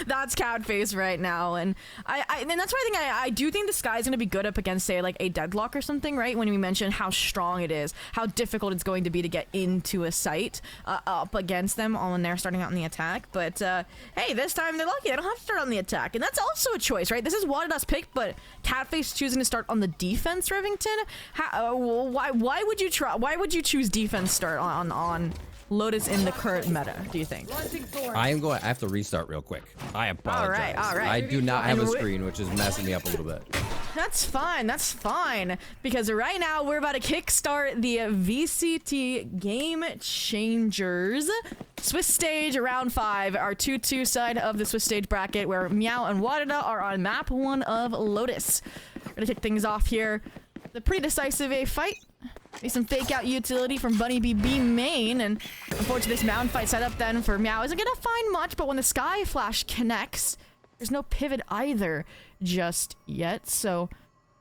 That's Catface right now, and and that's why I do think the Sky's gonna be good up against, say, like a Deadlock or something, right? When we mentioned how strong it is, how difficult it's going to be to get into a site up against them all when they're starting out in the attack. But hey, this time they're lucky; they don't have to start on the attack, and that's also a choice, right? This is Wadadaa's pick, but Catface choosing to start on the defense. Rivington, why would you try? Why would you choose defense start on Lotus in the current meta, do you think? I have to restart real quick. I apologize. All right. I do not have a screen, which is messing me up a little bit. That's fine. Because right now we're about to kickstart the VCT Game Changers Swiss stage round 5, our 2-2 side of the Swiss stage bracket, where MEOW and Wadadaa are on map 1 of Lotus. We're gonna kick things off here. The pretty decisive A fight. Maybe some fake out utility from Bunny BB main, and unfortunately this mountain fight setup then for MEOW isn't gonna find much, but when the Sky Flash connects, there's no pivot either just yet. So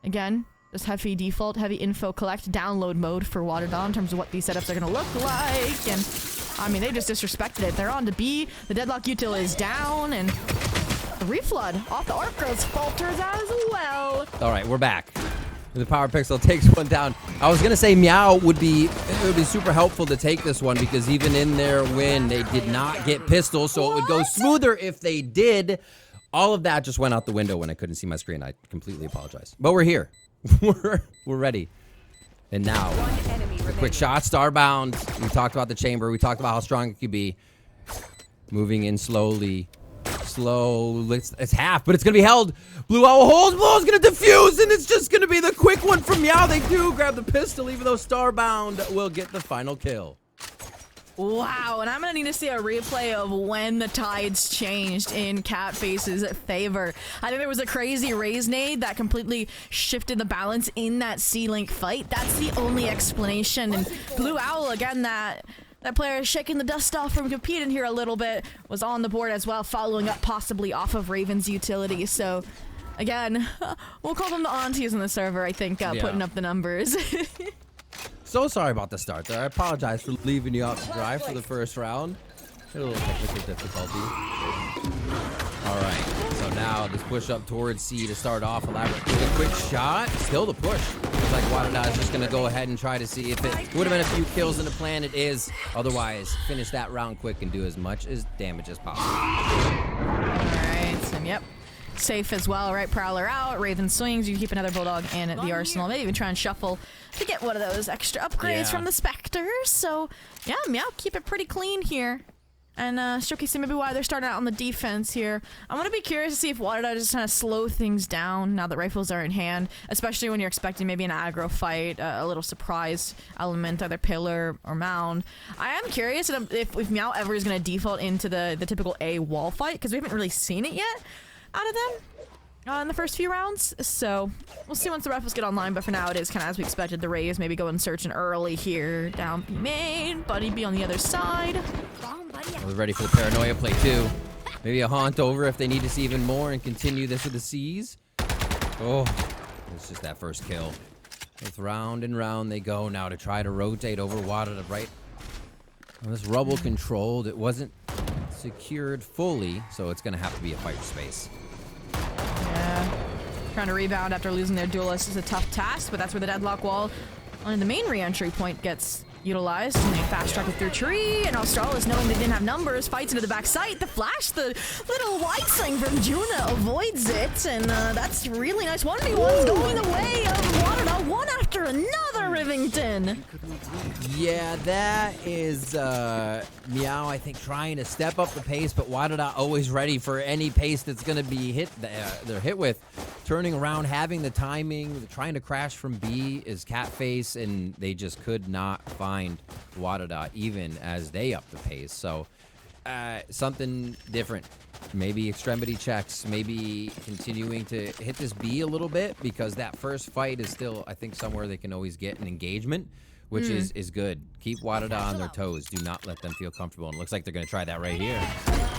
again, just heavy default, heavy info collect, download mode for Wadadaa in terms of what these setups are gonna look like. And I mean, they just disrespected it. They're on to B, the Deadlock util is down, and the reflood off the Arc Girls falters as well. All right, we're back. The Power Pixel takes one down. I was gonna say MEOW would be super helpful to take this one, because even in their win, they did not get pistol, so it would go smoother if they did. All of that just went out the window when I couldn't see my screen. I completely apologize. But we're here. we're ready. And now, a quick shot, Starbound. We talked about the chamber. We talked about how strong it could be. Moving in slowly. It's half, but it's gonna be held. Blue Owl holds. Blue Owl's gonna defuse, and it's just gonna be the quick one from MEOW. They do grab the pistol, even though Starbound will get the final kill. Wow, and I'm gonna need to see a replay of when the tides changed in Catface's favor. I think there was a crazy raise nade that completely shifted the balance in that C-Link fight. That's the only explanation. And Blue Owl, again, that player shaking the dust off from competing here a little bit, was on the board as well, following up possibly off of Raven's utility. So, again, we'll call them the aunties on the server, I think, putting up the numbers. So sorry about the start there. I apologize for leaving you out to dry for the first round. Hit a little technical difficulty. All right, so now just push up towards C to start off. Elaborate with a quick shot. Still the push. Looks like Wadadaa is just going to go ahead and try to see if it would have been a few kills in the plan. It is. Otherwise, finish that round quick and do as much as damage as possible. All right, and yep. Safe as well, right? Prowler out, Raven swings, you keep another Bulldog in the arsenal. Maybe even try and shuffle to get one of those extra upgrades from the Spectre. So, yeah, MEOW keep it pretty clean here. And Shoki see maybe why they're starting out on the defense here. I want to be curious to see if Wadadaa just kind of slow things down now that rifles are in hand, especially when you're expecting maybe an aggro fight, a little surprise element, either pillar or mound. I am curious if MEOW ever is going to default into the typical A wall fight, because we haven't really seen it yet out of them in the first few rounds. So we'll see once the rifles get online, but for now it is kind of as we expected. The Rays maybe go and search an early here. Down B main, Buddy B on the other side. We're ready for the paranoia play too. Maybe a haunt over if they need to see even more and continue this with the C's. Oh, it's just that first kill. It's round and round they go now to try to rotate over Wadadaa right. Well, this rubble controlled. It wasn't secured fully, so it's going to have to be a fight for space. Yeah. Trying to rebound after losing their duelist is a tough task, but that's where the deadlock wall on the main re-entry point gets utilized, and they fast track it through tree, and Australis, knowing they didn't have numbers, fights into the back site. The flash, the little white sling from Juna avoids it, and that's really nice. 1v1's going the way of Wadadaa, one after another, Rivington. Yeah, that is MEOW, I think, trying to step up the pace, but Wadadaa always ready for any pace that's going to be they're hit with. Turning around, having the timing, trying to crash from B is Catface, and they just could not find Wadadaa even as they up the pace. So something different. Maybe extremity checks, maybe continuing to hit this B a little bit, because that first fight is still, I think, somewhere they can always get an engagement, which is good. Keep Wadadaa on their toes. Do not let them feel comfortable. And it looks like they're going to try that right here.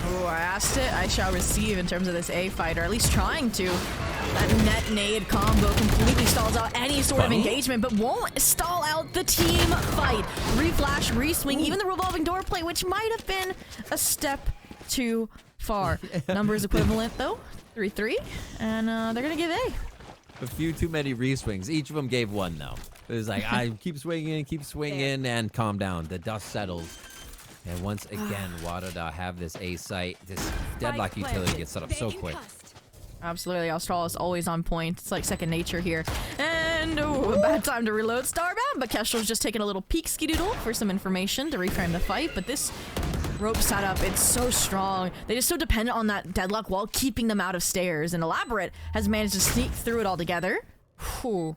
Oh, I asked it. I shall receive in terms of this A fight, or at least trying to. That net nade combo completely stalls out any sort of engagement, but won't stall out the team fight. Reflash, re-swing, even the revolving door play, which might have been a step too far. Numbers equivalent, though. 3-3. And they're going to give A. A few too many re-swings. Each of them gave one, though. It was like, I keep swinging, and calm down. The dust settles. And once again, Wadadaa have this A site. This deadlock utility gets set up so quick. Absolutely, Austral is always on point. It's like second nature here. And a bad time to reload Starbound, but Kestrel's just taking a little peek skidoodle for some information to reframe the fight. But this rope setup, it's so strong. They just so dependent on that deadlock wall, keeping them out of stairs. And Elaborate has managed to sneak through it all together. Whew.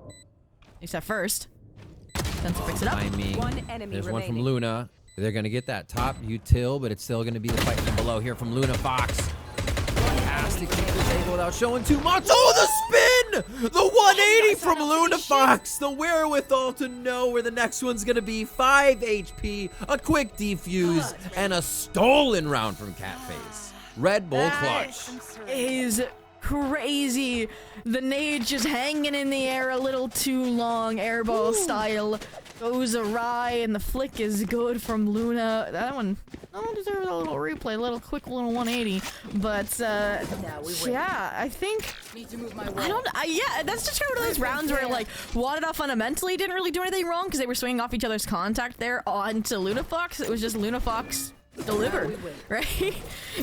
At least at first. Sensor picks it up. I mean, there's one from Luna. They're going to get that top util, but it's still going to be the fight from below here from Luna Fox. Has to keep this angle without showing too much. Oh, the spin! The 180 from Luna Fox. The wherewithal to know where the next one's going to be. 5 HP, a quick defuse, and a stolen round from Catface. Red Bull clutch. Is crazy. The nade just hanging in the air a little too long, airball style. Goes awry, and the flick is good from Luna. That one deserves a little replay, a little quick little 180. But yeah, I think yeah, that's just kind of one of those rounds where like Wadadaa fundamentally didn't really do anything wrong because they were swinging off each other's contact there onto Luna Fox. It was just Luna Fox delivered, right?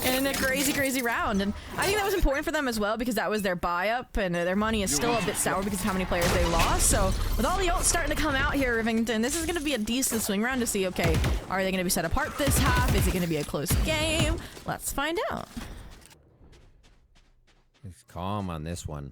And a crazy round. And I think that was important for them as well because that was their buy-up, and their money is still a bit sour because of how many players they lost. So with all the ults starting to come out here, Rivington, this is going to be a decent swing round to see, okay, are they going to be set apart this half? Is it going to be a close game? Let's find out. It's calm on this one.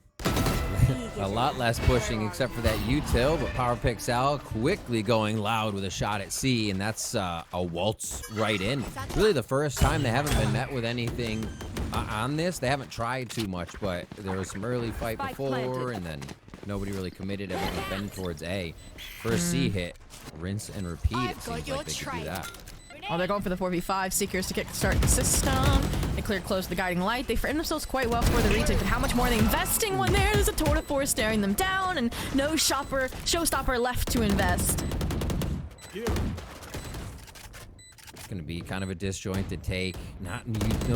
A lot less pushing except for that util, but Power Pixel quickly going loud with a shot at C, and that's a waltz right in. Really the first time they haven't been met with anything on this. They haven't tried too much, but there was some early fight before, and then nobody really committed. Everything's been towards A. First C hit, rinse and repeat. It seems like they could do that. Oh, they're going for the 4v5. Seekers to kickstart the system. They cleared close to the guiding light. They framed themselves quite well for the retake, but how much more are they investing when there's a tour de force staring them down and no showstopper left to invest? It's going to be kind of a disjointed take. No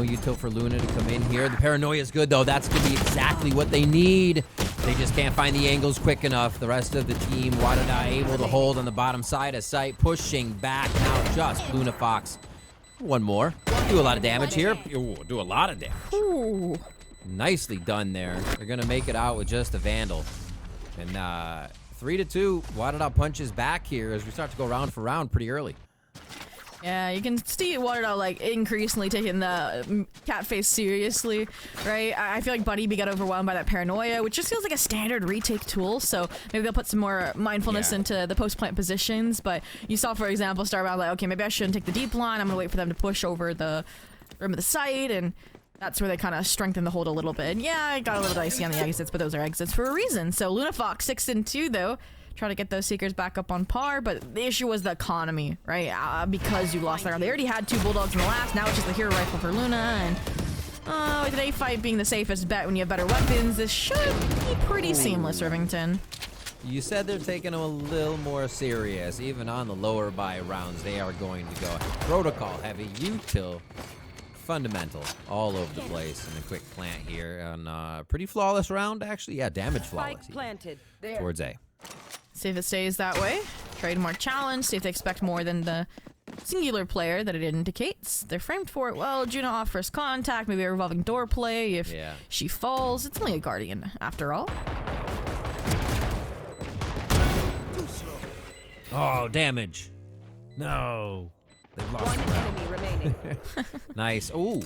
util for Luna to come in here. The paranoia is good, though. That's going to be exactly what they need. They just can't find the angles quick enough. The rest of the team, Wadadaa able to hold on the bottom side of sight, pushing back now just Luna Fox. One more. Do a lot of damage here. Ooh, do a lot of damage. Ooh. Nicely done there. They're going to make it out with just a Vandal. And 3-2, Wadadaa punches back here as we start to go round for round pretty early. Yeah, you can see Wadadaa like increasingly taking the Catface seriously, right? I feel like Buddy B got overwhelmed by that paranoia, which just feels like a standard retake tool. So maybe they'll put some more mindfulness into the post-plant positions. But you saw, for example, Starbound like, okay, maybe I shouldn't take the deep line. I'm gonna wait for them to push over the rim of the site, and that's where they kind of strengthen the hold a little bit. And yeah, I got a little dicey on the exits, but those are exits for a reason. So Luna Fox 6-2 though. Try to get those Seekers back up on par, but the issue was the economy, right? Because you lost that round. They already had 2 Bulldogs in the last, now it's just the hero rifle for Luna, and with an A fight being the safest bet when you have better weapons, this should be pretty seamless, Rivington. You said they're taking them a little more serious. Even on the lower buy rounds, they are going to go protocol heavy, util, fundamental, all over the place. And a quick plant here on a pretty flawless round, actually. Yeah, damage flawless. Planted. Towards A. See if it stays that way. Trademark challenge. See if they expect more than the singular player that it indicates. They're framed for it. Well, Juno off first contact. Maybe a revolving door play if she falls. It's only a Guardian after all. Oh, damage. No. They've lost One enemy remaining. Nice. Ooh.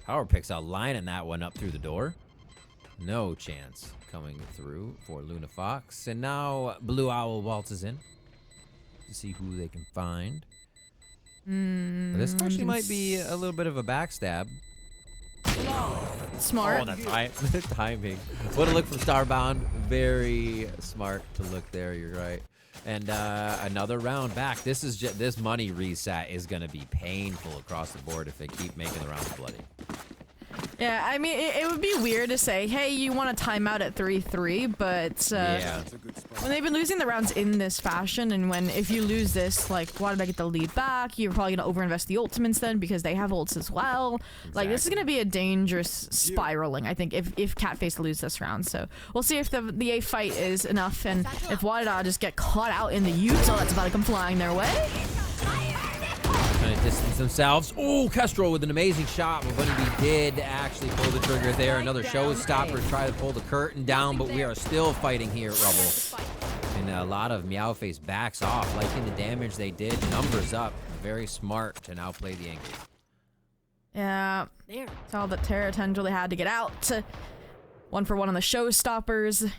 Power Pixel lining that one up through the door. No chance coming through for Luna Fox. And now Blue Owl waltzes in to see who they can find. This actually might be a little bit of a backstab. Smart. Oh, the timing. What a look from Starbound. Very smart to look there. You're right. And another round back. This is this money reset is going to be painful across the board if they keep making the rounds bloody. Yeah, I mean, it would be weird to say, hey, you want to time out at 3-3, but yeah. when they've been losing the rounds in this fashion, and if you lose this, like, Wadadaa get the lead back, you're probably gonna overinvest the ultimates then because they have ults as well. Exactly. Like, this is gonna be a dangerous spiraling, I think, if Catface lose this round. So we'll see if the A fight is enough, and if Wadadaa just get caught out in the Utah that's about to come flying their way. Trying to distance themselves. Oh, Kestrel with an amazing shot, but when he did actually pull the trigger there. Another showstopper, try to pull the curtain down, but we are still fighting here at Rubble. And a lot of Meow Face backs off, liking the damage they did. Numbers up. Very smart to now play the angle. Yeah. It's all that Terra 10 really had to get out. 1 for 1 on the showstoppers.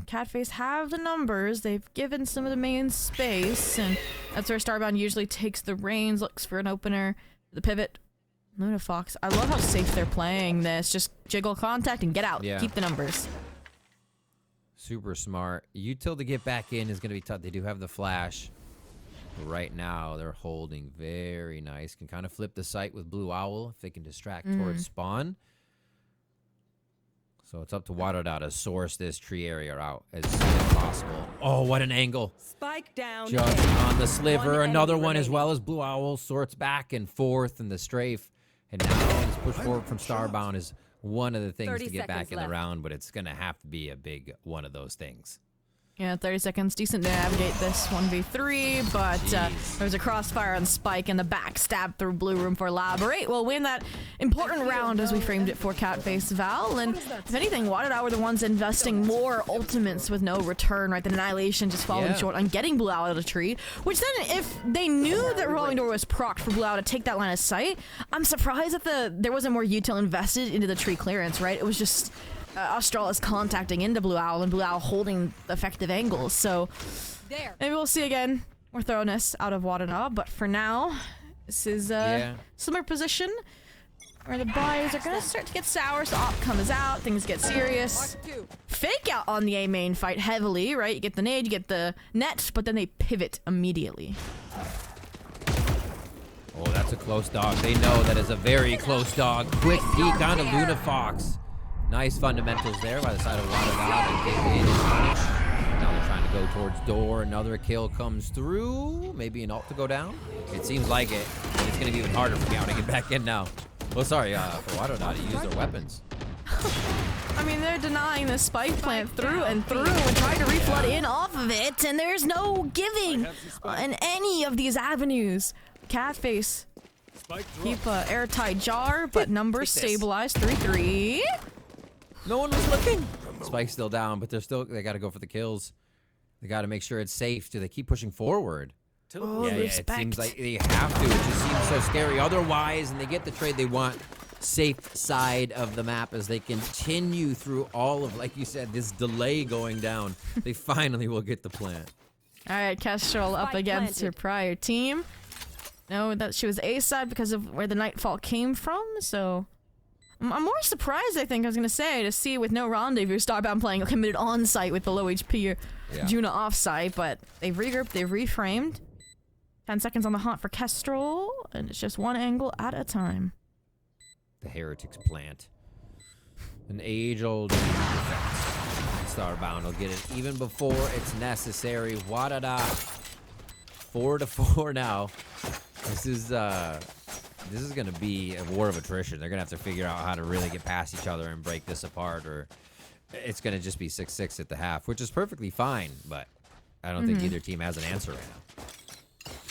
Catface have the numbers. They've given some of the main space, and that's where Starbound usually takes the reins, looks for an opener, the pivot. Lunafox. I love how safe they're playing this. Just jiggle contact and get out. Yeah. Keep the numbers. Super smart. Util to get back in is going to be tough. They do have the flash. Right now, they're holding very nice. Can kind of flip the site with Blue Owl if they can distract towards spawn. So it's up to Wadadaa to source this tree area out as soon as possible. Oh, what an angle. Spike down. Just on the sliver. Another one as well as Blue Owl sorts back and forth in the strafe. And now this push forward from Starbound is one of the things to get back in the round, but it's going to have to be a big one of those things. Yeah, 30 seconds. Decent to navigate this 1v3, but there was a crossfire on Spike and the backstab through Blue Room for Elaborate. We'll win that important round as we framed it for Catface Val. And if anything, Wadadaa were the ones investing more ultimates with no return, right? The Annihilation just falling short on getting Blue out of the tree, which then if they knew that Revolving Door was procced for Blue Owl to take that line of sight, I'm surprised that there wasn't more util invested into the tree clearance, right? It was just Australis contacting into Blue Owl and Blue Owl holding effective angles. So maybe we'll see again more thoroughness out of Wadadaa, but for now, this is a similar position where the buys are gonna start to get sour, so op comes out, things get serious. Fake out on the A main fight heavily, right? You get the nade, you get the net, but then they pivot immediately. Oh, that's a close dog. They know that is a very close dog. Quick peek onto Lunafox. Nice fundamentals there by the side of Wadadaa. Now they're trying to go towards door. Another kill comes through. Maybe an ult to go down. It seems like it. But it's going to be even harder for Meow to get back in now. Well, sorry, for Wadadaa to use their weapons. I mean, they're denying the spike plant through and trying to reflood in off of it, and there's no giving in any of these avenues. Catface keep an airtight jar, but numbers stabilized. 3-3. No one was looking. Spike's still down, but they got to go for the kills. They got to make sure it's safe. Do they keep pushing forward? Oh, yeah, it seems like they have to. It just seems so scary otherwise, and they get the trade they want. Safe side of the map as they continue through all of, like you said, this delay going down. They finally will get the plant. All right, Kestrel up against her prior team. No, that she was A side because of where the Nightfall came from, so I'm more surprised, I think, I was going to say, to see with no rendezvous, Starbound playing committed on-site with the low HP Juna off-site, but they've regrouped, they've reframed. 10 seconds on the hunt for Kestrel, and it's just one angle at a time. The Heretics plant. An age-old effect. Starbound will get it even before it's necessary. Wadadaa, 4-4 now. This is going to be a war of attrition. They're going to have to figure out how to really get past each other and break this apart, or it's going to just be 6-6 at the half, which is perfectly fine, but I don't think either team has an answer right now.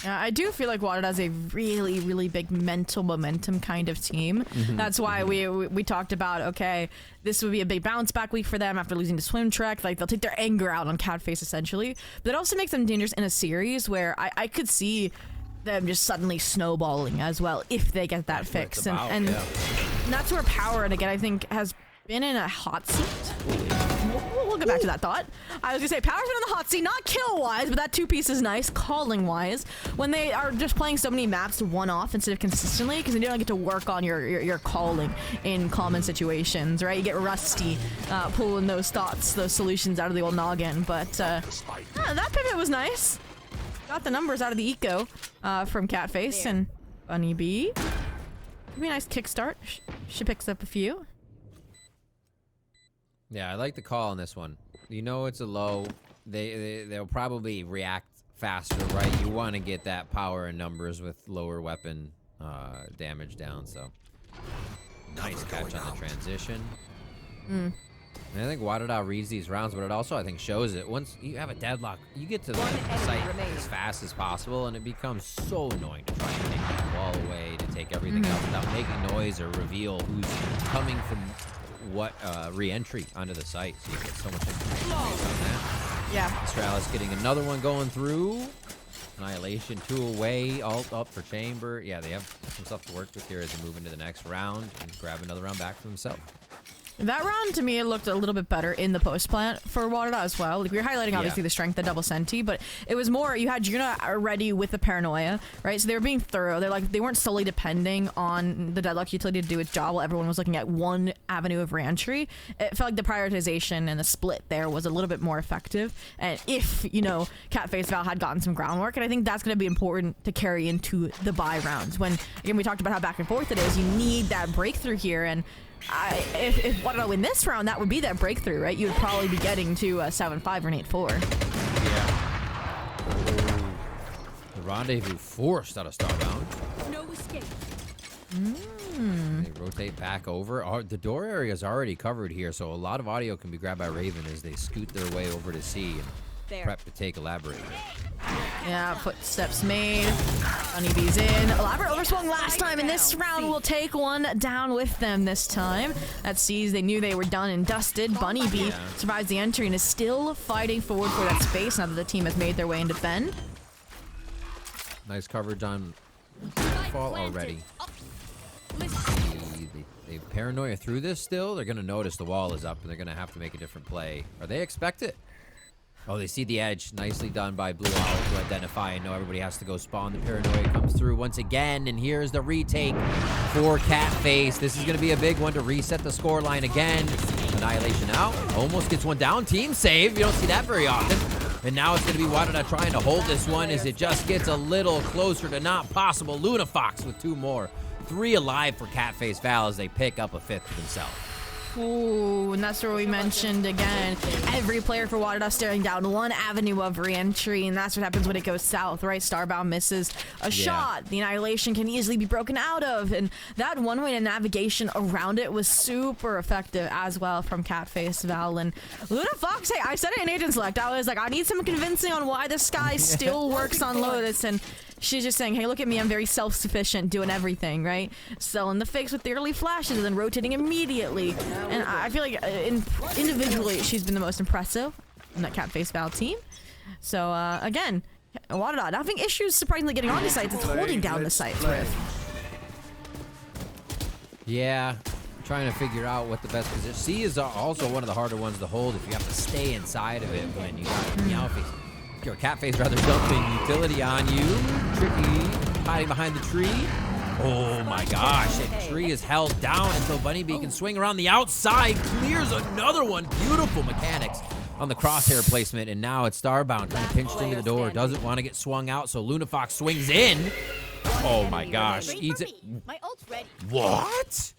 Yeah, I do feel like Wadadaa is a really, really big mental momentum kind of team. That's why we talked about, okay, this would be a big bounce back week for them after losing to Swim Trek. Like, they'll take their anger out on Catface, essentially. But it also makes them dangerous in a series where I could see them just suddenly snowballing as well if they get that fix. And that's where Power, and again, I think, has been in a hot seat. We'll get back to that thought. I was gonna say, Power's been in the hot seat, not kill-wise, but that two-piece is nice, calling-wise, when they are just playing so many maps one-off instead of consistently, because then you don't get to work on your calling in common situations, right? You get rusty pulling those thoughts, those solutions out of the old noggin, but that pivot was nice. Got the numbers out of the eco from Catface and Bunny Bee. Could be a nice kickstart. She picks up a few. Yeah, I like the call on this one. You know it's a low. they'll probably react faster, right? You want to get that power and numbers with lower weapon damage down. So nice catch on the transition. And I think Wadadaa reads these rounds, but it also, I think, shows it. Once you have a deadlock, you get to the site as fast as possible, and it becomes so annoying to try and take that wall away, to take everything else without making noise or reveal who's coming from what re-entry onto the site. So you get so much information based on that. Yeah. Astralis getting another one going through. Annihilation 2 away, ult up for Chamber. Yeah, they have some stuff to work with here as they move into the next round and grab another round back for themselves. That round, to me, it looked a little bit better in the post plant for Wadadaa as well. Like, we were highlighting, obviously, the strength, the double senti, but it was more, you had Juna ready with the paranoia, right? So they were being thorough. They're like, they weren't solely depending on the deadlock utility to do its job while everyone was looking at one avenue of reentry. It felt like the prioritization and the split there was a little bit more effective. And if, you know, Catface Val had gotten some groundwork, and I think that's going to be important to carry into the bye rounds. When, again, we talked about how back and forth it is, you need that breakthrough here, and if Wadadaa win this round, that would be that breakthrough, right? You would probably be getting to 7-5 or an 8-4. Yeah. Oh, the rendezvous forced out of Starbound. No escape. They rotate back over. The door area is already covered here, so a lot of audio can be grabbed by Raven as they scoot their way over to C and prep to take Elaborate. Yeah, footsteps made. Bunnybee's in. Elaborate overswung last time, and this round will take one down with them this time. That sees they knew they were done and dusted. Bunnybee survives the entry and is still fighting forward for that space now that the team has made their way into Ben. Nice coverage on fall already. They paranoia through this still. They're going to notice the wall is up, and they're going to have to make a different play. Or they expect it. Oh, they see the edge. Nicely done by Blue Owl to identify and know everybody has to go spawn. The paranoia comes through once again, and here's the retake for Catface. This is going to be a big one to reset the scoreline again. Annihilation out. Almost gets one down. Team save. You don't see that very often. And now it's going to be Wadadaa trying to hold this one as it just gets a little closer to not possible. Lunafox with 2 more. 3 alive for Catface Val as they pick up a 5th for themselves. Ooh, and that's where we mentioned again, every player for Wadadaa staring down one avenue of re-entry, and that's what happens when it goes south, right? Starbound misses a shot. The Annihilation can easily be broken out of, and that one-way to navigation around it was super effective as well from Catface Val. And Luna Fox, hey, I said it in Agent Select, I was like, I need some convincing on why this guy still works on Lotus, and she's just saying, hey, look at me, I'm very self-sufficient, doing everything, right? Selling the fakes with the early flashes and then rotating immediately. And I feel like individually, she's been the most impressive in that Catface Val team. So, again, Wadadaa not having issues surprisingly getting onto sites, it's holding down the site for it. Yeah, trying to figure out what the best position. C is also one of the harder ones to hold if you have to stay inside of it when you got Meowface. Your Catface rather dumping utility on you. Tricky hiding behind the tree. Oh my gosh, that tree is held down until Bunnybee can swing around the outside. Clears another one. Beautiful mechanics on the crosshair placement, and now it's Starbound kind of pinched into the door. Doesn't want to get swung out, so Lunafox swings in. Oh my gosh, eats it. My ult's ready. What?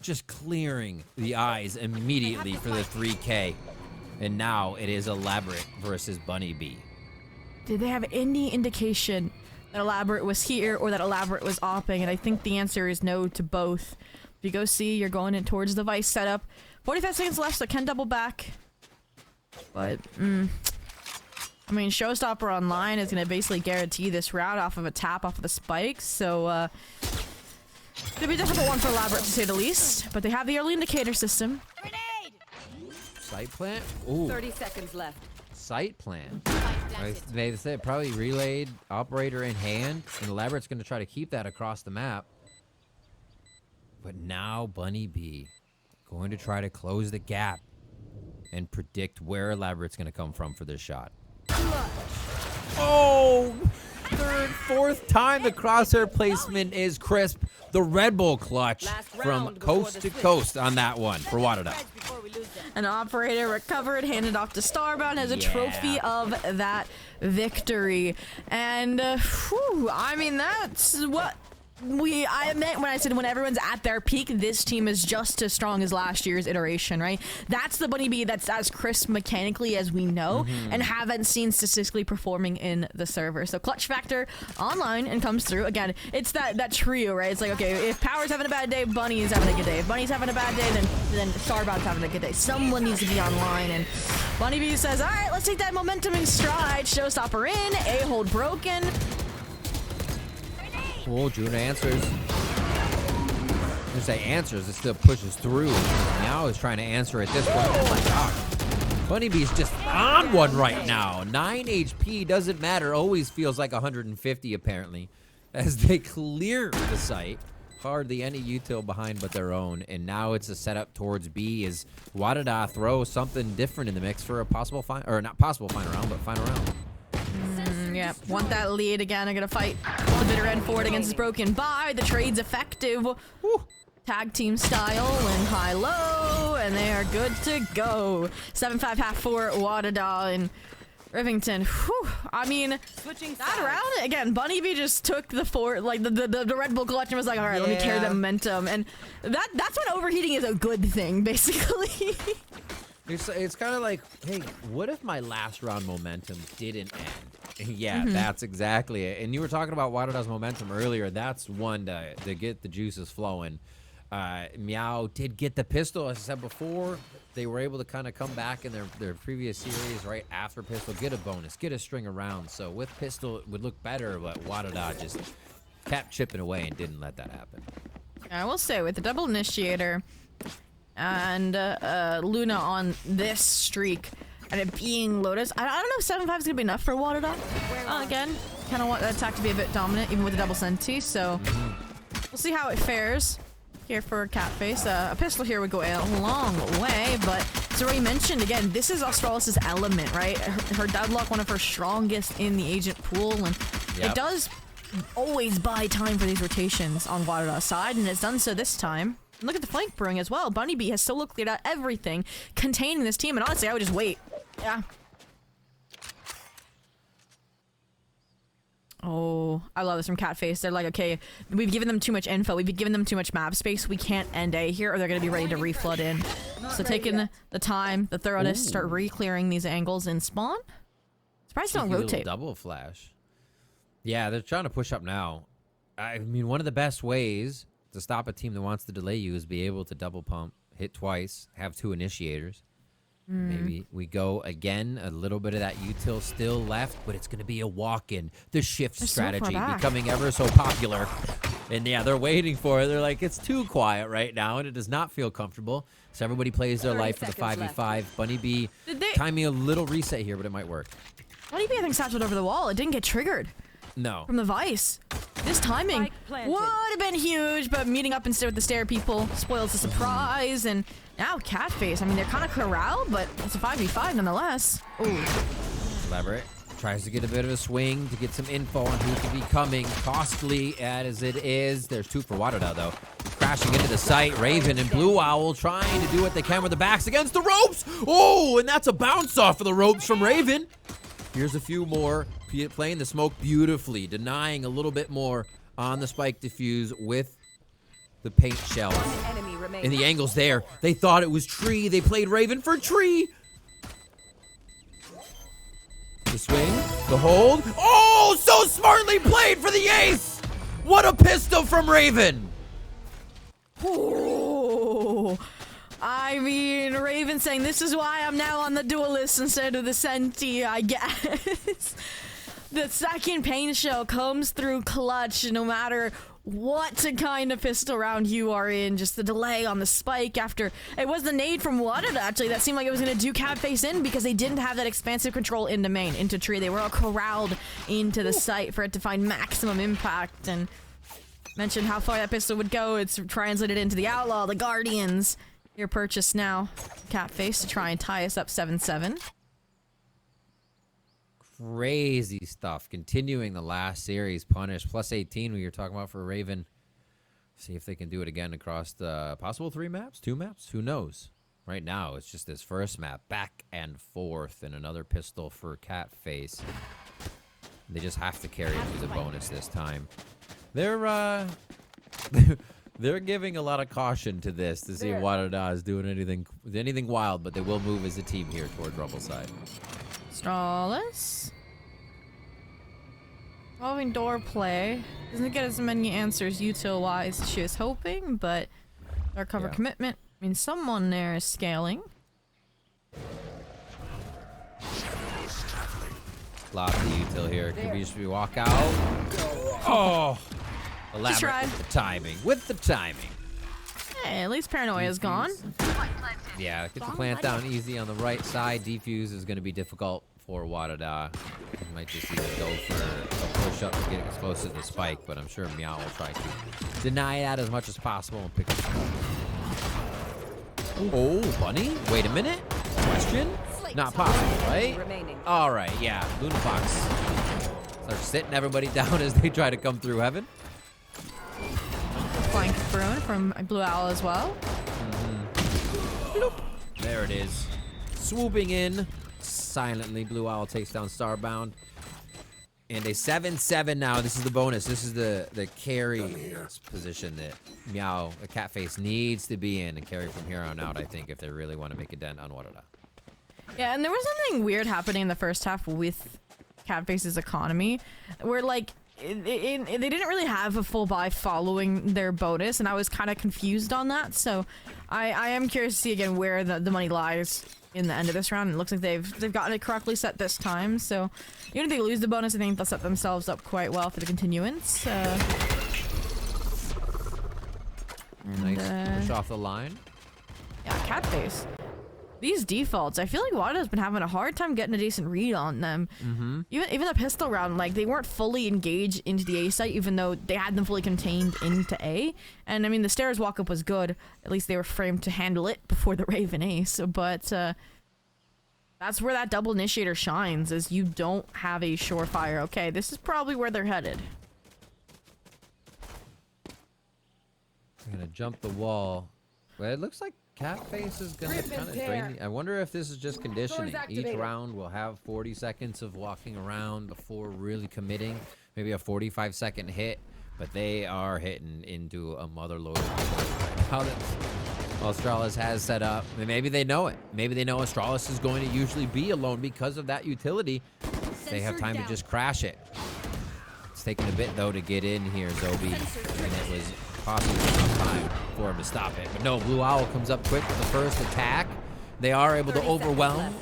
Just clearing the eyes immediately for the 3K. And now it is Elaborate versus Bunnybee. Did they have any indication that Elaborate was here or that Elaborate was opping? And I think the answer is no to both. If you go see, you're going in towards the Vice setup. 45 seconds left, so can double back. But, I mean, Showstopper Online is going to basically guarantee this round off of a tap off of the spikes. So, it'll be a difficult one for Elaborate to say the least. But they have the early indicator system. Grenade! Site plant? Ooh. 30 seconds left. Site plan. They said probably relayed operator in hand, and Elaborate's going to try to keep that across the map. But now Bunnybee going to try to close the gap and predict where Elaborate's going to come from for this shot. Oh! Third, fourth time the crosshair placement is crisp. The Red Bull clutch from coast to coast on that one for Wadadaa. An operator recovered, handed off to Starbound as a trophy of that victory. And, I mean, that's what I meant when I said when everyone's at their peak, this team is just as strong as last year's iteration, right? That's the Bunny Bee that's as crisp mechanically as we know and haven't seen statistically performing in the server. So clutch factor online and comes through. Again, it's that trio, right? It's like, okay, if Power's having a bad day, Bunny's having a good day. If Bunny's having a bad day, then Starbound's having a good day. Someone needs to be online, and Bunny Bee says, all right, let's take that momentum in stride. Showstopper in, A-hold broken. Cool, June answers. When say answers, it still pushes through. Now is trying to answer at this point. Oh my god. Bunny Bee's just on one right now. 9 HP, doesn't matter. Always feels like 150 apparently. As they clear the site. Hardly any util behind but their own. And now it's a setup towards B as Wadadaa throws something different in the mix for a possible final, or not possible final round, but final round. Yeah, want that lead again. I'm gonna fight the bitter end forward against is broken by. The trade's effective. Woo. Tag team style and high-low, and they are good to go. 7-5 half for Wadadaa and Rivington. Whew. I mean, that round again. Bunny Bee just took the the Red Bull clutch and was like, all right, let me carry the momentum, and that's when overheating is a good thing, basically. It's kind of like, hey, what if my last round momentum didn't end? Yeah, that's exactly it. And you were talking about Wadadaa's momentum earlier. That's one to get the juices flowing. MEOW did get the pistol, as I said before. They were able to kind of come back in their previous series right after pistol, get a bonus, get a string around. So with pistol, it would look better, but Wadadaa just kept chipping away and didn't let that happen. I will say, with the double initiator and Luna on this streak, and it being Lotus, I don't know if 7-5 is going to be enough for Wadadaa. Again, kind of want that attack to be a bit dominant, even with the double senti, so we'll see how it fares here for Catface. A pistol here would go a long way, but as already mentioned, again, this is Australis' element, right? Her deadlock, one of her strongest in the agent pool, and it does always buy time for these rotations on Wadadaa's side, and it's done so this time. And look at the flank brewing as well. Bunny Bee has solo cleared out everything containing this team, and honestly, I would just wait. Yeah. Oh, I love this from Catface. They're like, okay, we've given them too much info. We've given them too much map space. We can't end A here, or they're going to be ready to reflood in. So taking the time, the thoroughness, start re-clearing these angles in spawn. Surprised they don't rotate. Double flash. Yeah, they're trying to push up now. I mean, one of the best ways to stop a team that wants to delay you is be able to double pump, hit twice, have 2 initiators. Maybe we go again, a little bit of that util still left, but it's going to be a walk-in. The shift strategy becoming ever so popular. And yeah, they're waiting for it. They're like, it's too quiet right now, and it does not feel comfortable. So everybody plays their life for the 5v5. Bunny Bee, time me a little reset here, but it might work. Bunny Bee, I think, satcheled over the wall. It didn't get triggered. No. From the Vice. This timing would have been huge, but meeting up instead with the stair people spoils the surprise. And now Catface, I mean, they're kind of corralled, but it's a 5v5 nonetheless. Ooh. Elaborate. Tries to get a bit of a swing to get some info on who could be coming. Costly as it is. There's 2 for Wadadaa, though. Crashing into the site. Raven and Blue Owl trying to do what they can with the backs against the ropes. Oh, and that's a bounce off of the ropes from Raven. Here's a few more. Playing the smoke beautifully. Denying a little bit more on the spike diffuse with the paint shell. And the angle's there. They thought it was tree. They played Raven for tree. The swing. The hold. Oh, so smartly played for the ace. What a pistol from Raven. Oh. I mean, Raven saying, this is why I'm now on the duelist instead of the Senti, I guess. The second pain shell comes through clutch no matter what kind of pistol round you are in. Just the delay on the spike after it was the nade from Wadadaa, actually, that seemed like it was going to do Catface in because they didn't have that expansive control into main, into tree. They were all corralled into the site for it to find maximum impact. And mentioned how far that pistol would go. It's translated into the Outlaw, the Guardians. Your purchase now, Catface, to try and tie us up 7-7. Crazy stuff. Continuing the last series. Punish. Plus 18 we were talking about for Raven. See if they can do it again across the possible 3 maps? 2 maps? Who knows? Right now, it's just this first map. Back and forth. And another pistol for Catface. They just have to carry it through the bonus this time. They're they're giving a lot of caution to this to see if Wadadaa is doing anything wild, but they will move as a team here toward Rumble side. Strawless. Revolving door play. Doesn't get as many answers util-wise as she was hoping, but our cover commitment means someone there is scaling. Lots of util here. Could we just walk out? Oh! Elaborate with the timing. Hey, at least Paranoia is gone. Yeah, get the plant down easy on the right side. Defuse is going to be difficult for Wadadaa. He might just either go for a push up to get close to the spike, but I'm sure MEOW will try to deny that as much as possible and pick it up. Oh, Bunny? Wait a minute. Question? Not possible, right? All right, yeah. Luna Fox starts sitting everybody down as they try to come through heaven. Flank thrown from Blue Owl as well. Bloop. There it is. Swooping in silently. Blue Owl takes down Starbound. And a 7-7 now. This is the bonus. This is the carry position that MEOW, the Catface, needs to be in and carry from here on out, I think, if they really want to make a dent on Wadadaa. Yeah, and there was something weird happening in the first half with Catface's economy, where like they didn't really have a full buy following their bonus, and I was kind of confused on that. So I am curious to see again where the money lies in the end of this round. It looks like they've gotten it correctly set this time. So even if they lose the bonus, I think they'll set themselves up quite well for the continuance. Nice push off the line. Yeah, Catface. These defaults, I feel like Wadada's been having a hard time getting a decent read on them. Even the pistol round, like they weren't fully engaged into the A site, even though they had them fully contained into A. And I mean, the stairs walk up was good. At least they were framed to handle it before the Raven Ace. But that's where that double initiator shines, is you don't have a surefire. Okay, this is probably where they're headed. I'm gonna jump the wall. Well, it looks like Catface is gonna kind of drain. I wonder if this is just conditioning. Each round will have 40 seconds of walking around before really committing. Maybe a 45-second hit, but they are hitting into a motherload. How Astralis has set up. Maybe they know it. Maybe they know Astralis is going to usually be alone because of that utility. They have time to just crash it. It's taking a bit though to get in here, Zobi, and it was possibly enough time for him to stop it. But no, Blue Owl comes up quick with the first attack. They are able to overwhelm.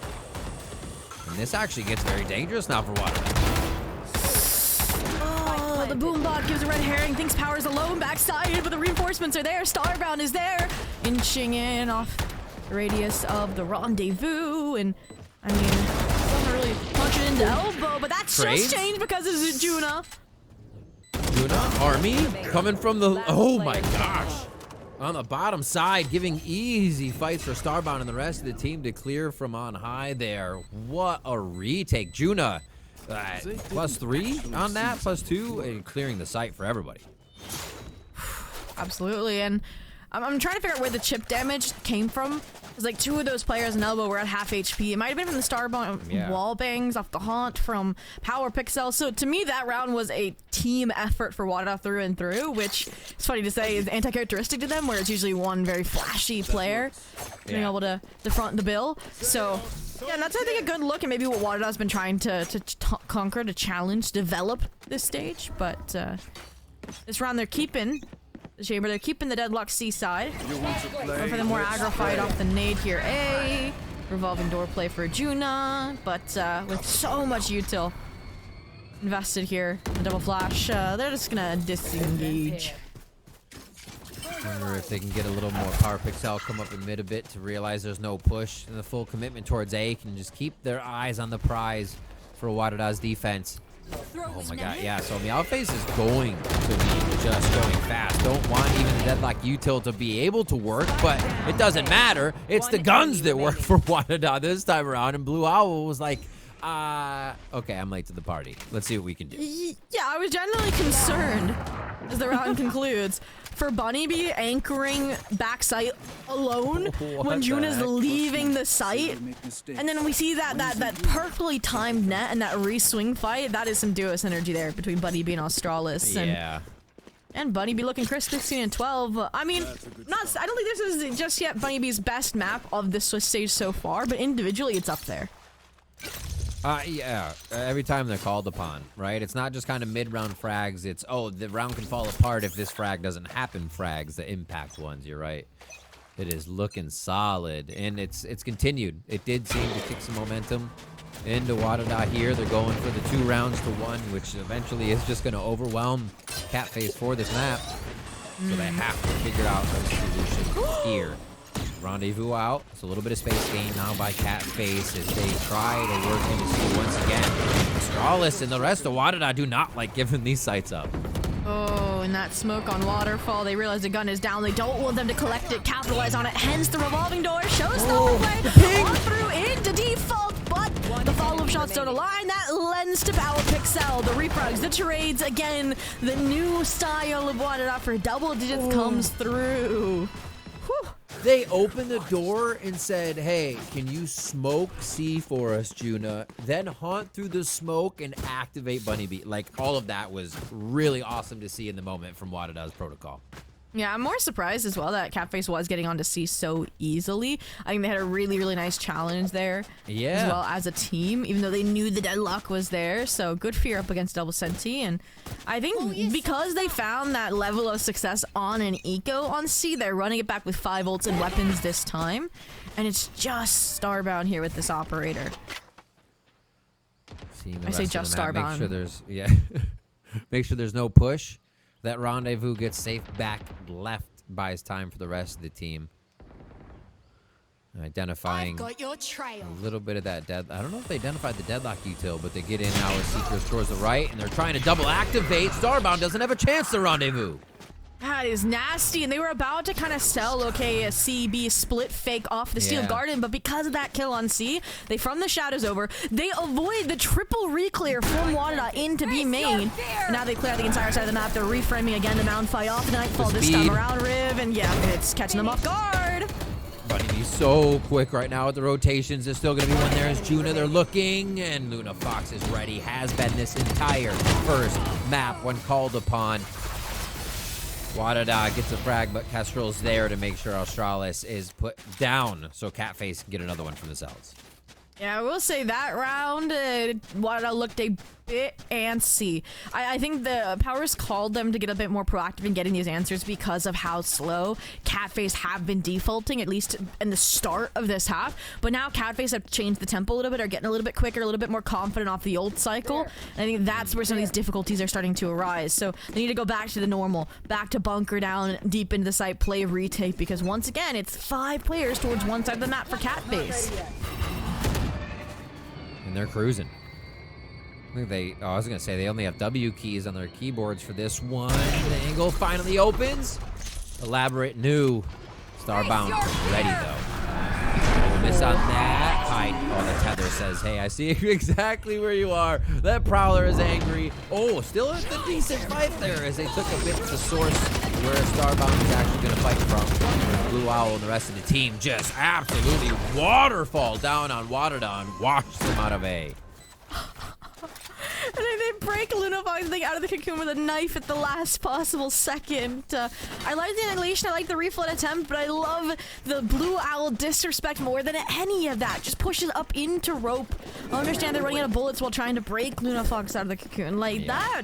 And this actually gets very dangerous now for Wadadaa. Oh, the Boombot gives a red herring, thinks power's alone backside, but the reinforcements are there. Starbound is there, inching in off the radius of the rendezvous. And I mean, doesn't really punch it into elbow, but that's just changed because of Zujuna. Juna, Army, coming from the, oh my gosh. On the bottom side, giving easy fights for Starbound and the rest of the team to clear from on high there. What a retake. Juna, +3 on that, +2, and clearing the site for everybody. Absolutely, and I'm trying to figure out where the chip damage came from. Because like 2 of those players in elbow were at half HP. It might have been from the Starbound wall bangs off the haunt from Power Pixel. So to me, that round was a team effort for Wadadaa through and through, which is funny to say is anti-characteristic to them, where it's usually one very flashy player being able to front the bill. So yeah, and that's I think a good look at maybe what Wadada's been trying to conquer, to challenge, develop this stage. But this round they're keeping the chamber. They're keeping the Deadlock C side. Going for the more aggro fight off the nade here. A revolving door play for Juna, but with so much util invested here, the double flash, they're just gonna disengage. Wonder if they can get a little more Power Pixel, come up in mid a bit to realize there's no push, and the full commitment towards A can just keep their eyes on the prize for Wadada's defense. Oh my god, yeah, so MEOWface is going to be just going fast. Don't want even the Deadlock util to be able to work, but it doesn't matter. It's the guns that work for Wadadaa this time around, and Blue Owl was like, okay, I'm late to the party. Let's see what we can do. Yeah, I was genuinely concerned as the round concludes for Bunny be anchoring backside alone when Juna's leaving the site. And then we see that perfectly timed net and that re-swing fight. That is some duo synergy there between Bunny B and Astralis. And yeah. And Bunny Bee looking crisp 16 and 12. I mean, I don't think this is just yet Bunny Bee's best map of the Swiss stage so far, but individually it's up there. Yeah, every time they're called upon, right? It's not just kind of mid-round frags. It's, oh, the round can fall apart if this frag doesn't happen frags, the impact ones, you're right. It is looking solid, and it's continued. It did seem to kick some momentum into Wadadaa here. They're going for the 2 rounds to 1, which eventually is just going to overwhelm Catface for this map. So they have to figure out a solution here. Rendezvous out. It's a little bit of space gain now by Catface as they try to work into C once again. Strawless and the rest of Wadadaa do not like giving these sites up. Oh, and that smoke on Waterfall. They realize the gun is down. They don't want them to collect it, capitalize on it. Hence the revolving door shows the whole way on through into default. But the follow-up shots don't align. That lends to Power Pixel. The refrags, the trades, again, the new style of Wadadaa for double digits comes through. Whew. They opened the door and said, hey, can you smoke C for us, Juna? Then haunt through the smoke and activate Bunny Bee. Like, all of that was really awesome to see in the moment from Wadadaa's protocol. Yeah, I'm more surprised as well that Catface was getting onto C so easily. I think they had a really, really nice challenge there. Yeah. As well as a team, even though they knew the deadlock was there. So good fear up against Double Senti. And I think because they found that level of success on an eco on C, they're running it back with 5 ults and weapons this time. And it's just Starbound here with this operator. I say just Starbound. Make sure there's, make sure there's no push. That Rendezvous gets safe back left, buys time for the rest of the team. Identifying a little bit of that dead. I don't know if they identified the deadlock util, but they get in now with Seekers towards the right, and they're trying to double activate. Starbound doesn't have a chance to Rendezvous. That is nasty, and they were about to kind of sell, okay, a CB split fake off the Steel Garden, but because of that kill on C, they from the shadows over, they avoid the triple reclear from Wadadaa into B main. And now they clear out the entire side of the map. They're reframing again the Mound fight off Nightfall this time around, Riv, and yeah, it's catching them off guard. Bunny Bee's so quick right now with the rotations. There's still going to be one there as Juna. They're looking, and Luna Fox is ready. Has been this entire first map when called upon. Wadadaa gets a frag, but Kestrel's there to make sure Australis is put down so Catface can get another one from the cells. Yeah, I will say that round, Wadadaa looked a bit antsy. I think the powers called them to get a bit more proactive in getting these answers because of how slow Catface have been defaulting, at least in the start of this half. But now Catface have changed the tempo a little bit, are getting a little bit quicker, a little bit more confident off the old cycle. And I think that's where some of these difficulties are starting to arise. So they need to go back to the normal, back to bunker down deep into the site, play retake, because once again, it's 5 players towards one side of the map for Catface. And they're cruising. I think I was going to say they only have W keys on their keyboards for this one. The angle finally opens. Elaborate new. Starbound ready, though. We'll miss on that. Hide. Oh, the tether says, hey, I see exactly where you are. That Prowler is angry. Oh, still a decent fight there as they took a bit to source where Starbound is actually going to fight from. Blue Owl and the rest of the team just absolutely waterfall down on Wadadaa and wash them out of A. And then they break Luna Fox thing out of the cocoon with a knife at the last possible second. I like the annihilation, I like the reflood attempt, but I love the Blue Owl disrespect more than any of that. Just pushes up into rope. I understand they're running out of bullets while trying to break Luna Fox out of the cocoon. Like, that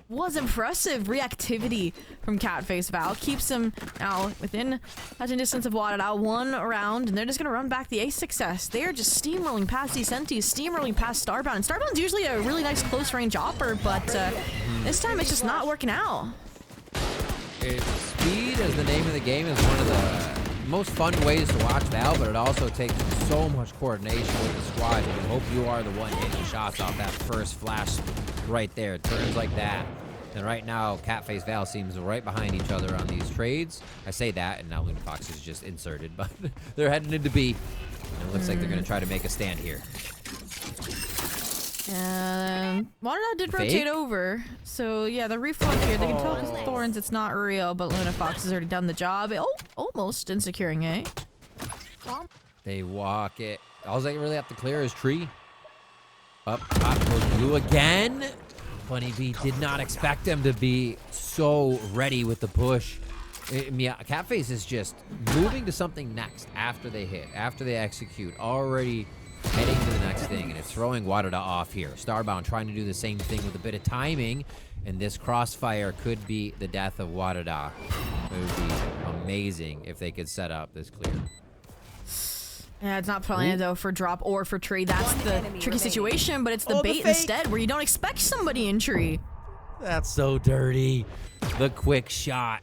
was impressive reactivity from Catface. Val keeps him now within touching distance of Wadadaa, 1 round, and they're just gonna run back the ace success. They're just steamrolling past these Sentis, steamrolling past Starbound. And Starbound's usually a really nice close range opper, but this time it's just not working out. Speed, as the name of the game, is one of the most fun ways to watch Val, but it also takes so much coordination with the squad. You hope you are the one hitting shots off that first flash right there. Turns like that. And right now, Catface Val seems right behind each other on these trades. I say that, and now Luna Fox is just inserted, but they're heading into B. And it looks like they're going to try to make a stand here. Wadadaa did rotate over. So, yeah, the reflux here, they can tell because Thorns it's not real, but Luna Fox has already done the job. Oh, almost in securing A. They walk it. All they really have to clear is tree. Up, top goes blue again. Bunny B did not expect them to be so ready with the push. Catface is just moving to something next after they hit, after they execute, already heading to the next thing, and it's throwing Wadadaa off here. Starbound trying to do the same thing with a bit of timing, and this crossfire could be the death of Wadadaa. It would be amazing if they could set up this clear. Yeah, it's not planned though for drop or for tree. That's the tricky situation, but it's the bait instead where you don't expect somebody in tree. That's so dirty. The quick shot.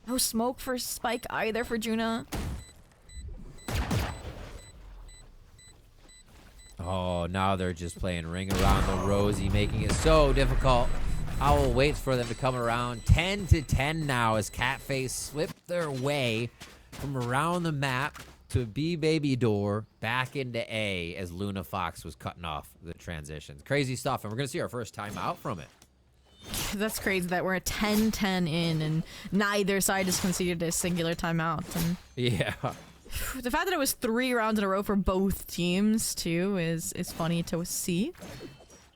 No smoke for Spike either for Juna. Oh, now they're just playing ring around the rosy, making it so difficult. Owl waits for them to come around. 10-10 now as Catface slipped their way from around the map to B baby door back into A as Luna Fox was cutting off the transitions. Crazy stuff, and we're gonna see our first timeout from it. That's crazy that we're at 10-10 in and neither side has conceded a singular timeout. And yeah. The fact that it was 3 rounds in a row for both teams too is funny to see.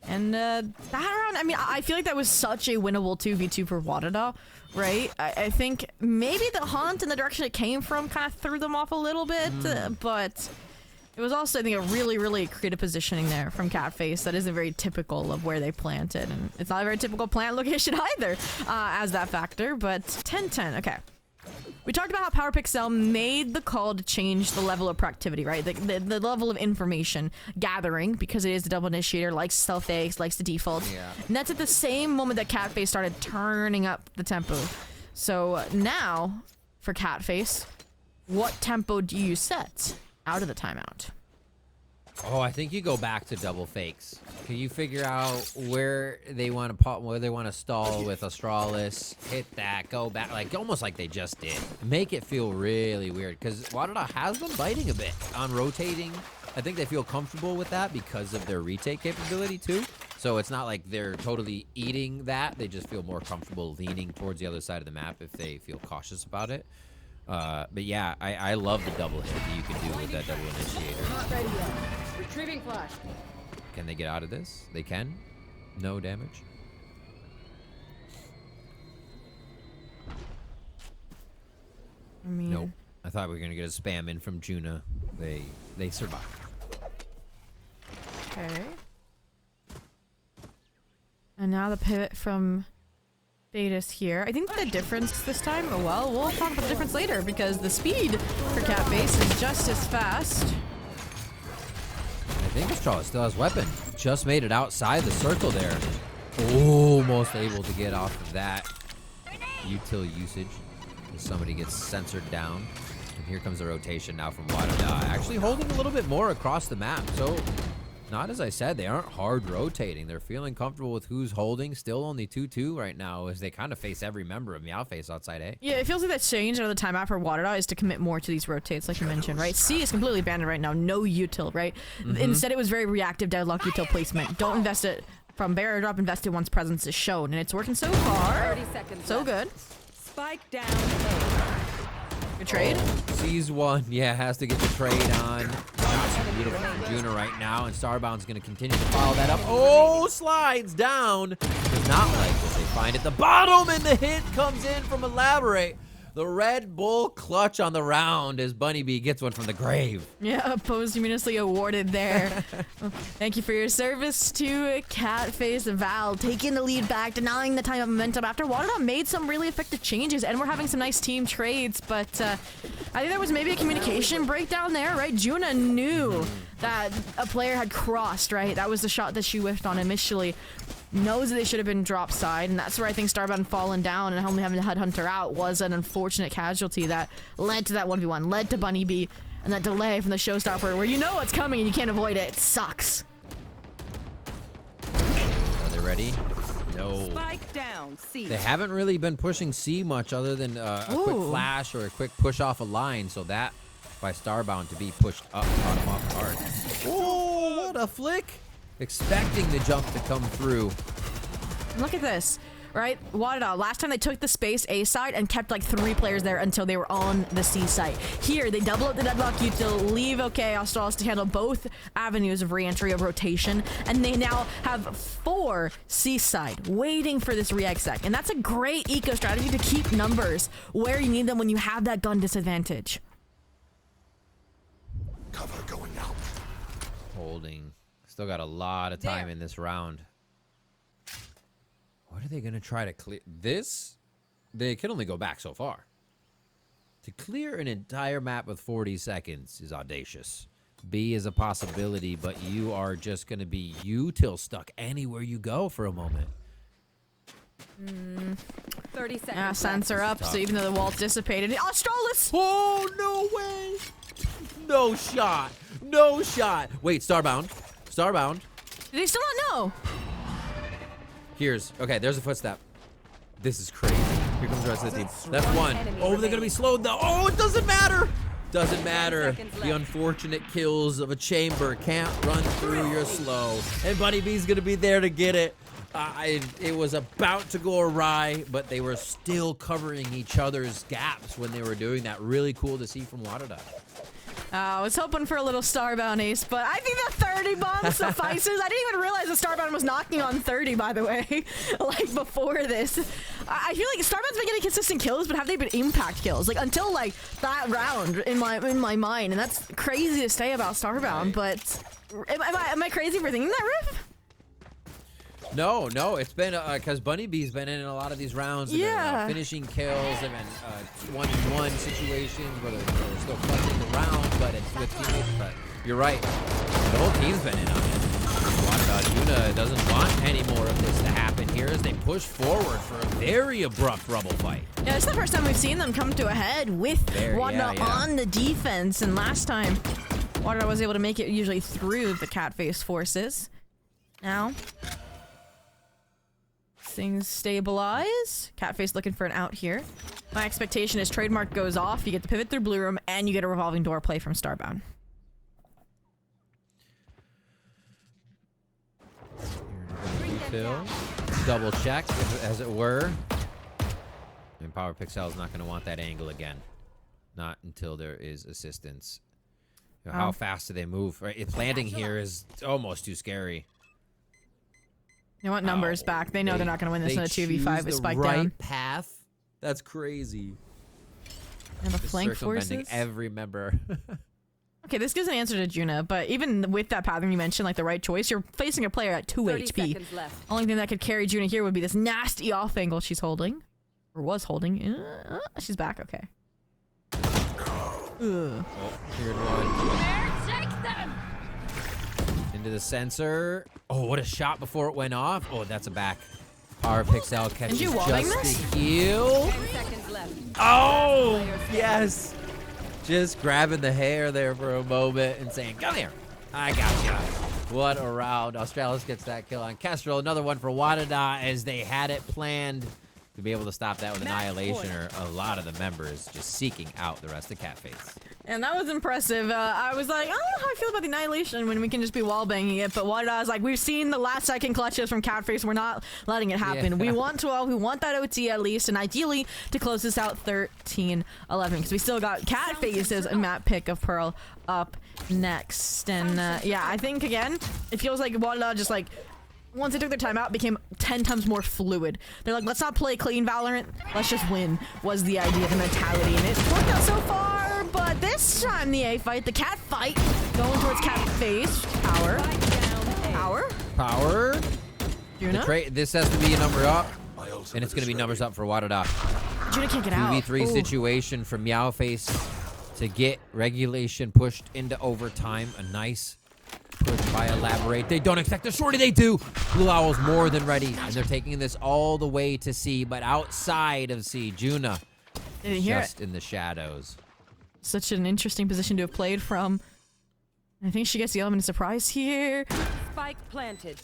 And that round, I mean, I feel like that was such a winnable 2v2 for Wadadaa, right? I think maybe the hunt and the direction it came from kind of threw them off a little bit, but it was also, I think, a really, really creative positioning there from Catface that isn't very typical of where they planted. And it's not a very typical plant location either as that factor, but 10-10, okay. We talked about how PowerPixel made the call to change the level of proactivity, right? The level of information gathering, because it is the double initiator, likes stealth eggs, likes the default. Yeah. And that's at the same moment that Catface started turning up the tempo. So now, for Catface, what tempo do you set out of the timeout? Oh, I think you go back to double fakes. Can you figure out where they want to pop, where they want to stall with Astralis? Hit that, go back, like almost like they just did. Make it feel really weird because Wadadaa has them biting a bit on rotating. I think they feel comfortable with that because of their retake capability too. So it's not like they're totally eating that. They just feel more comfortable leaning towards the other side of the map if they feel cautious about it. But yeah, I love the double hit that you can do with that double initiator. Not ready yet. Retrieving flash. Can they get out of this? They can. No damage. I mean, Nope. I thought we were gonna get a spam in from Juna. They survived. okay. And now the pivot from Betis here. I think the difference this time, well, we'll talk about the difference later because the speed for Catface is just as fast. I think Astralis still has weapon. Just made it outside the circle there. Almost able to get off of that util usage. Somebody gets censored down. And here comes the rotation now from Wadadaa. Actually holding a little bit more across the map. So, not as I said, they aren't hard rotating. They're feeling comfortable with who's holding. Still only 2-2 right now as they kind of face every member of MEOW face outside A. Yeah, it feels like that change out of the timeout for Wadadaa is to commit more to these rotates, like you mentioned, right? C is completely abandoned right now. No util, right? Instead, it was very reactive deadlock util placement. Don't invest it from barrier drop, invest it once presence is shown. And it's working so far. 30 seconds So left. good. Spike down A. Good trade. Sees one. Yeah, has to get the trade on. That's beautiful from Juna right now, and Starbound's going to continue to follow that up. Oh, slides down. Does not like this. They find at the bottom, and the hit comes in from Elaborate. The Red Bull clutch on the round as Bunny Bee gets one from the grave. Yeah, posthumously awarded there. Thank you for your service to Catface. Val taking the lead back, denying the time of momentum after Wadadaa made some really effective changes, and we're having some nice team trades, but I think there was maybe a communication breakdown there, right? Juna knew that a player had crossed, right? That was the shot that she whiffed on initially. Knows that they should have been drop side, and that's where I think Starbound fallen down and only having the Headhunter out was an unfortunate casualty that led to that 1v1, led to Bunny B, and that delay from the showstopper where you know what's coming and you can't avoid it. It sucks. Are they ready? No. Spike down C. They haven't really been pushing C much other than a quick flash or a quick push off a line, so that by Starbound to be pushed up, caught him off guard. Oh, what a flick! Expecting the jump to come through. Look at this. right? Wadadaa, last time they took the space A side and kept like 3 players there until they were on the C site. Here, they double up the deadlock util, leave OK Australis to handle both avenues of re-entry of rotation, and they now have 4 C side waiting for this re-exec. And that's a great eco strategy to keep numbers where you need them when you have that gun disadvantage. Cover going out. Holding. Still got a lot of time in this round. What are they going to try to clear? This? They can only go back so far. To clear an entire map with 40 seconds is audacious. B is a possibility, but you are just going to be util stuck anywhere you go for a moment. 30 seconds. Yeah, sensor up, so even though the wall's dissipated. Australis! Oh, no way! No shot. No shot. Wait, Starbound. Starbound. Do they still not know? Here's, okay, there's a footstep. This is crazy. Here comes the rest of the team. That's one. Oh, they're gonna be slowed though. Oh, it doesn't matter. Doesn't matter. The unfortunate kills of a chamber can't run through your slow. And Bunny B's gonna be there to get it. It was about to go awry, but they were still covering each other's gaps when they were doing that. Really cool to see from Wadadaa. I was hoping for a little Starbound ace, but I think the 30 bomb suffices. I didn't even realize the Starbound was knocking on 30, by the way, like before this. I feel like Starbound's been getting consistent kills, but have they been impact kills? Like until like that round in my mind, and that's crazy to say about Starbound. But am I crazy for thinking that, Riff? No, it's been because Bunny B's been in a lot of these rounds. They've been, finishing kills. They've been 1-1 situations where they're still clutching the round, but it's with teammates. But you're right, the whole team's been in on it. Wadadaa doesn't want any more of this to happen here as they push forward for a very abrupt rubble fight. Yeah, it's the first time we've seen them come to a head with Wadadaa on the defense, and last time Wadadaa was able to make it usually through the cat-face forces. Now things stabilize. Catface looking for an out here. My expectation is trademark goes off, you get the pivot through blue room, and you get a revolving door play from Starbound. Double check, as it were. And Power Pixel's not going to want that angle again. Not until there is assistance. You know, how fast do they move? Right? Landing here is almost too scary. They want numbers back. They know they're not going to win this in a 2v5 with Spike right down. Path? That's crazy. And the flank circumventing forces. every member. Okay, this gives an answer to Juna, but even with that pattern you mentioned, like the right choice, you're facing a player at 2 HP. Only thing that could carry Juna here would be this nasty off angle she's holding. Or was holding. She's back, okay. Oh, here's one. Take them. Into the sensor. Oh, what a shot before it went off. Oh, that's a back. Power Pixel catches you just wallbang the this? heal. 10 seconds left. Oh, yes. Just grabbing the hair there for a moment and saying, come here. I got you. What a round. Australis gets that kill on Kestrel. Another one for Wadadaa as they had it planned to be able to stop that with Annihilation, or a lot of the members just seeking out the rest of Catface. And that was impressive. I was like, I don't know how I feel about the Annihilation when we can just be wall-banging it, but Wadadaa's like, we've seen the last-second clutches from Catface. We're not letting it happen. Yeah. We want 12. We want that OT at least, and ideally to close this out 13-11, because we still got Catface's map pick of Pearl up next. And yeah, I think, again, it feels like Wadadaa just like, once they took their time out, became 10 times more fluid. They're like, let's not play clean Valorant, let's just win, was the idea, the mentality, and it's worked out so far, but this time the A fight, the cat fight, going towards cat face, power, Power. Juna? This has to be a number up, and it's going to be numbers up for Wadadaa. Juna can't get out. 2v3 situation from MEOW Face to get regulation pushed into overtime. A nice push by Elaborate. They don't expect the shorty. They do. Blue Owl's more than ready, and they're taking this all the way to C, but outside of C, Juna Didn't hear just in the shadows. Such an interesting position to have played from. I think she gets the element of surprise here. Spike planted.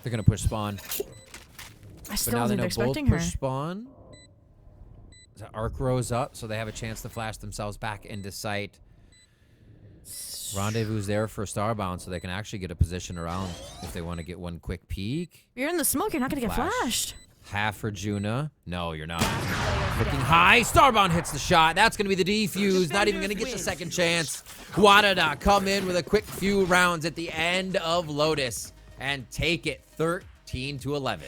They're going to push spawn. I But still now don't they think know they're both expecting her. push spawn. The arc rose up, so they have a chance to flash themselves back into sight. Rendezvous there for Starbound, so they can actually get a position around if they want to get one quick peek. You're in the smoke, you're not gonna get Flash. flashed. Half for Juna. No, you're not. Looking high. Starbound hits the shot. That's going to be the defuse. Not even going to get the second chance. Wadadaa come in with a quick few rounds at the end of Lotus and take it 13-11.